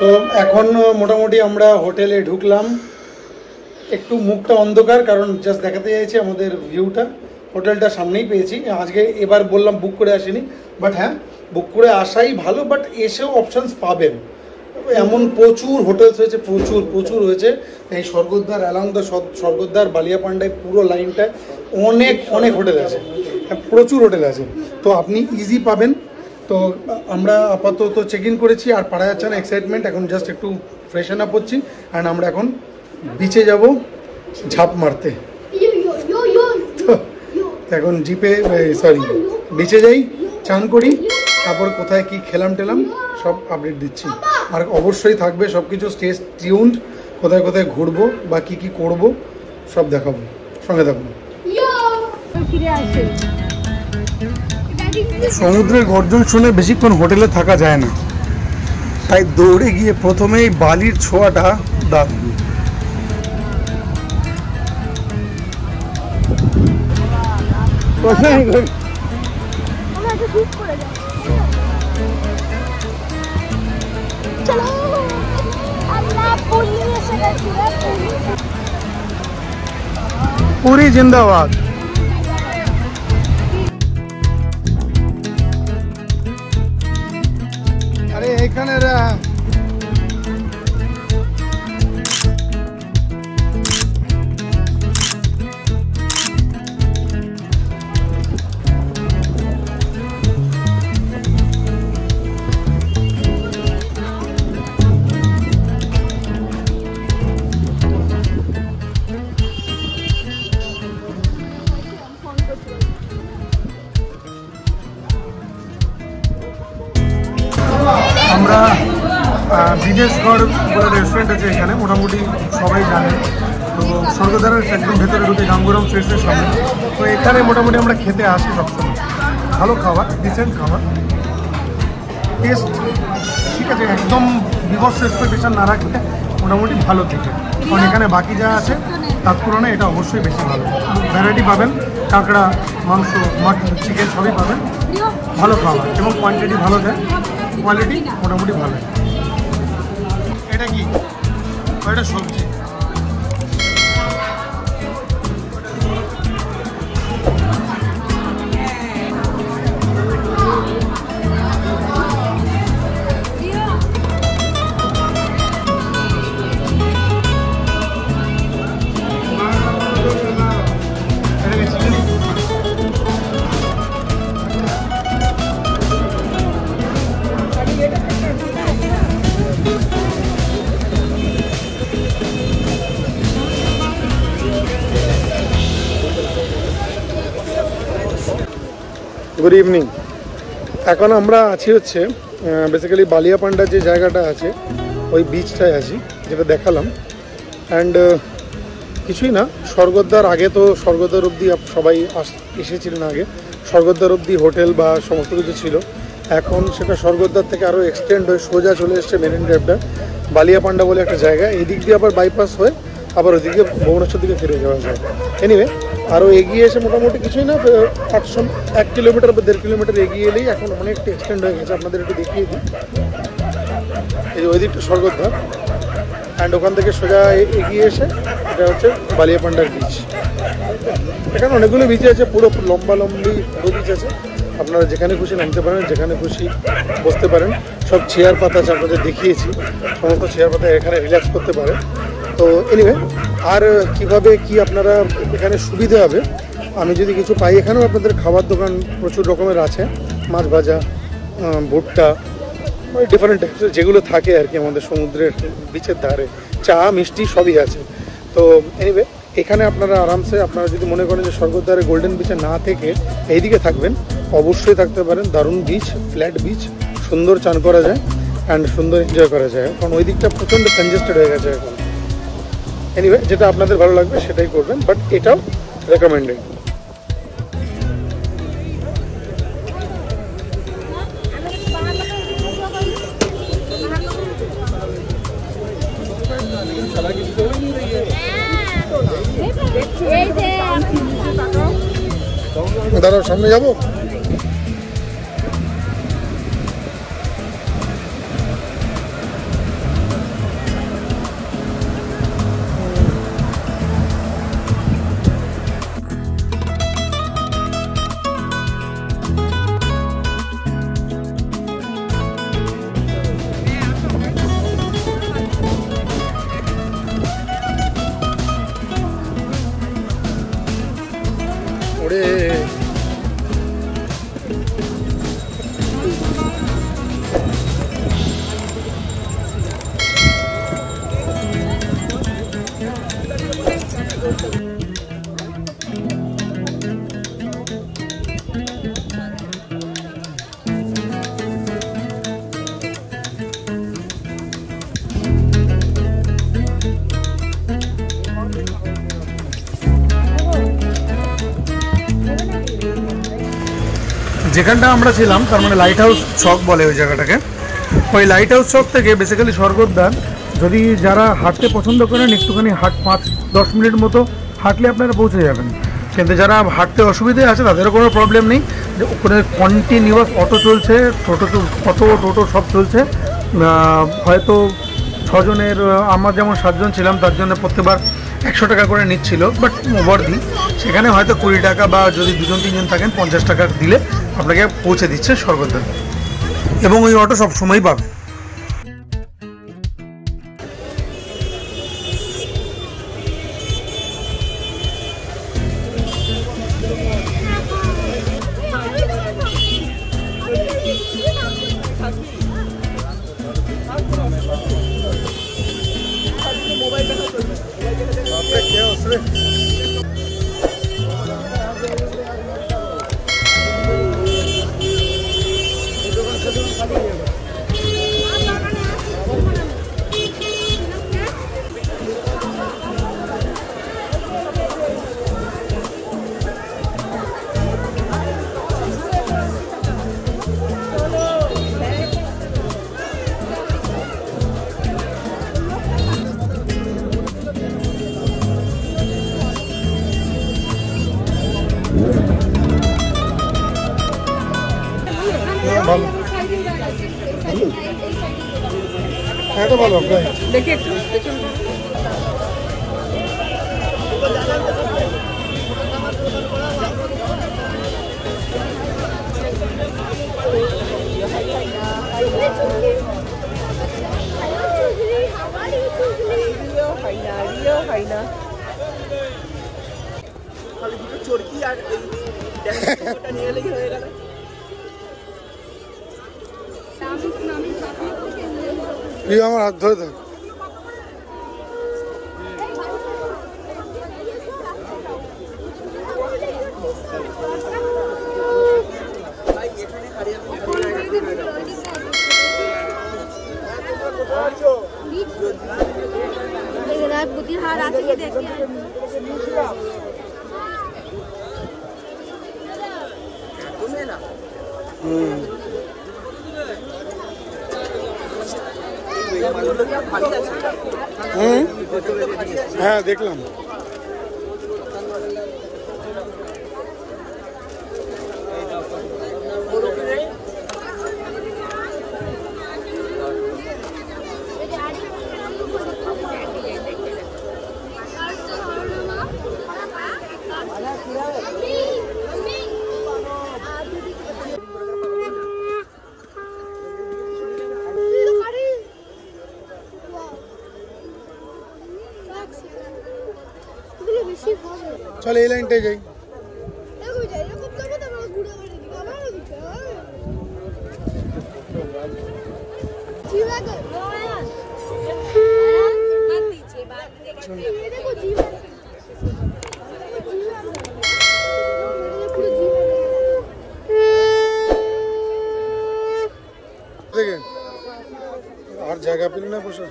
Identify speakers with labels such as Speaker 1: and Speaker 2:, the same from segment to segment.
Speaker 1: তো এখন মোটামুটি আমরা হোটেলে ঢুকলাম। একটু মুখটা অন্ধকার, কারণ জাস্ট দেখাতে চাইছি আমাদের ভিউটা। হোটেলটা সামনেই পেয়েছি আজকে। এবার বললাম বুক করে আসিনি, বাট হ্যাঁ বুক করে আসাই ভালো, বাট এসেও অপশানস পাবেন। এমন প্রচুর হোটেলস হয়েছে, প্রচুর হয়েছে। এই স্বর্গদ্বার, অ্যালং দ্য স্বর্গদ্বার, বালিয়াপান্ডায় পুরো লাইনটায় অনেক হোটেল আছে, প্রচুর হোটেল আছে। তো আপনি ইজি পাবেন। তো আমরা আপাতত চেক ইন করেছি, আর পারা যাচ্ছে না এক্সাইটমেন্ট। এখন জাস্ট একটু ফ্রেশন আপ হচ্ছি, অ্যান্ড আমরা এখন বিচে যাব ঝাঁপ মারতে। তো এখন বিচে যাই, চান করি, তারপর কোথায় কি খেলাম টেলাম সব আপডেট দিচ্ছি। আর অবশ্যই থাকবে সব কিছু, স্টে টিউনড। কোথায় কোথায় ঘুরবো বা কি করব সব দেখাবো, সঙ্গে থাকুন। সমুদ্রের গর্জন শুনে বেশিক্ষণ হোটেলে থাকা যায় না, তাই দৌড়ে গিয়ে প্রথমেই বালির ছোঁয়াটা দারুণ। পুরি জিন্দাবাদ। আরে এখানে আমরা বিদেশগড় বলে রেস্টুরেন্ট আছে এখানে, মোটামুটি সবাই জানেন। তো স্বর্গদ্বারের একদম ভেতরে ঢুকে গাঙ্গুরাম সুইটসের সামনে। তো এখানে মোটামুটি আমরা খেতে আসি সবসময়। ভালো খাবার, ডিসেন্ট খাবার, টেস্ট ঠিক আছে, একদম বিভৎস এক্সপেকটেশন না রাখলে মোটামুটি ভালো থেকে। কারণ এখানে বাকি যা আছে তার তুলনায় এটা অবশ্যই বেশি ভালো। ভ্যারাইটি পাবেন, কাঁকড়া, মাংস, মাটন, চিকেন সবই পাবেন। ভালো খাবার এবং কোয়ান্টিটি ভালো দেয়, কোয়ালিটি মোটামুটি ভালো। এটা কি? এটা সবজি। Good evening. এখন আমরা আছি হচ্ছে বেসিক্যালি বালিয়াপান্ডা যে জায়গাটা আছে ওই বিচটায় আছি, যেটা দেখালাম। অ্যান্ড কিছুই না, স্বর্গদ্বার আগে তো স্বর্গদ্বার অবধি সবাই এসেছিলেন। আগে স্বর্গদ্বার অবধি হোটেল বা সমস্ত কিছু ছিল। এখন সেটা স্বর্গদ্বার থেকে আরও এক্সটেন্ড হয়ে সোজা চলে এসছে মেরিন ড্রাইভটা, বালিয়াপান্ডা বলে একটা জায়গা। এই দিক দিয়ে আবার বাইপাস হয়ে আবার ওইদিকে ভুবনেশ্বর দিকে ফিরে যাওয়া যায়। এনিওয়ে আরও এগিয়ে এসে মোটামুটি কিছুই না, 1 কিলোমিটার বা 1.5 কিলোমিটার এগিয়ে এলেই এখন অনেকটা এক্সটেন্ড হয়ে গেছে। আপনাদের একটু দেখিয়ে দিই, এই যে ওই দিকটা স্বর্গদ্বার, অ্যান্ড ওখান থেকে সোজা এগিয়ে এসে এটা হচ্ছে বালিয়াপান্ডার বিচ। এখানে অনেকগুলো বিচ আছে, পুরো লম্বি পুরো বিচ আছে। আপনারা যেখানে খুশি নামতে পারেন, যেখানে খুশি বসতে পারেন। সব চেয়ার পাতা আছে, আপনাদের দেখিয়েছি। সমস্ত চেয়ার পাতা এখানে রিল্যাক্স করতে পারে। তো এনিওয়ে, আর কিভাবে কি আপনারা এখানে সুবিধা হবে, আমি যদি কিছু পাই, এখানেও আপনাদের খাবার দোকান প্রচুর রকমের আছে, মাছ ভাজা, ভুট্টা, ডিফারেন্ট টাইপসের যেগুলো থাকে আর কি আমাদের সমুদ্রের বিচের ধারে, চা মিষ্টি সবই আছে। তো এনিওয়ে এখানে আপনারা আরামসে, আপনারা যদি মনে করেন যে স্বর্গদ্বারে গোল্ডেন বিচে না থেকে এইদিকে থাকবেন, অবশ্যই থাকতে পারেন। দারুণ বিচ, ফ্ল্যাট বিচ, সুন্দর চান করা যায় অ্যান্ড সুন্দর এনজয় করা যায়। কারণ ওই দিকটা প্রচণ্ড কনজেস্টেড হয়ে গেছে এখন। এনিওয়ে যেটা আপনাদের ভালো লাগবে সেটাই করবেন, বাট এটাও রেকমেন্ডেড। দাঁড়াও, সামনে যাবো। যেখানটা আমরা ছিলাম তার মানে লাইট হাউস চক বলে ওই জায়গাটাকে। ওই লাইট হাউস চক থেকে বেসিক্যালি স্বর্গদ্বার যদি যারা হাঁটতে পছন্দ করেন একটুখানি 5-10 মিনিট মতো হাঁটলে আপনারা পৌঁছে যাবেন। কিন্তু যারা হাঁটতে অসুবিধে আছে তাদেরও কোনো প্রবলেম নেই, ওখানে কন্টিনিউয়াস অটো চলছে, টোটো সব চলছে। হয়তো 6 জনের, আমার যেমন 7 জন ছিলাম তার জন্য প্রত্যেকবার 100 টাকা করে নিচ্ছিল, বাট ওভারদি সেখানে হয়তো 20 টাকা বা যদি 2-3 জন থাকেন 50 টাকা দিলে আপনাকে পৌঁছে দিচ্ছে স্বর্গদ্বার, এবং ওই অটো সবসময়ই পাবে। ভালো, এটা ভালো দেখে একটু চরকি আর নিয়ে এলেই হয়ে গেল। আমার হাত ধরে থাক। হ্যাঁ দেখলাম। চল এই লাইনটাই যাই। আর জায়গা পেলি না বসে।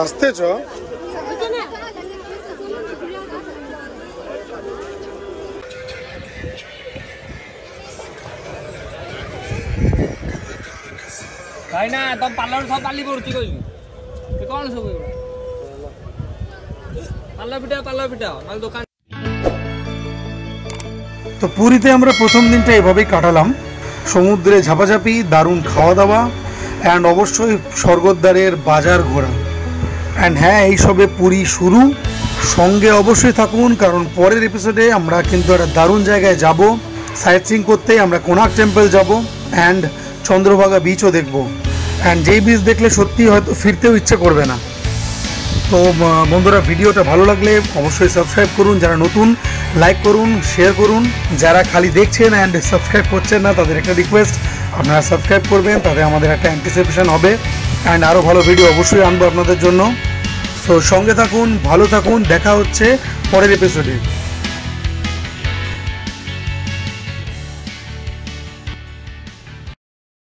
Speaker 1: আসতে চ
Speaker 2: ଭାଇ ନା ତମ ପାର୍ଲର ସବୁ ପାଲି ପଡୁଛି କହିବି କଣ ସବୁ ପାର୍ଲର ପିଟା ନହେଲେ ଦୋକାନ।
Speaker 1: তো পুরীতে আমরা প্রথম দিনটা এভাবেই কাটালাম, সমুদ্রে ঝাপাঝাপি, দারুণ খাওয়া দাওয়া, অ্যান্ড অবশ্যই স্বর্গদ্বারের বাজার ঘোরা। অ্যান্ড হ্যাঁ, এইসবে পুরী শুরু, সঙ্গে অবশ্যই থাকুন, কারণ পরের এপিসোডে আমরা কিন্তু একটা দারুণ জায়গায় যাব সাইট সিইং করতে। আমরা কোনার্ক টেম্পল যাব অ্যান্ড চন্দ্রভাগা বিচও দেখব, অ্যান্ড যেই বিচ দেখলে সত্যি হয়তো ফিরতেও ইচ্ছে করবে না। তো বন্ধুরা, ভিডিওটা ভালো লাগলে অবশ্যই সাবস্ক্রাইব করুন, যারা নতুন লাইক করুন, শেয়ার করুন, যারা খালি দেখছেন অ্যান্ড সাবস্ক্রাইব করছেন না তাদের একটা রিকোয়েস্ট, আপনারা সাবস্ক্রাইব করবেন, তাতে আমাদের একটা অ্যান্টিসিপেশন হবে অ্যান্ড আরও ভালো ভিডিও অবশ্যই আনবো আপনাদের জন্য। সো সঙ্গে থাকুন, ভালো থাকুন, দেখা হচ্ছে পরের এপিসোডে।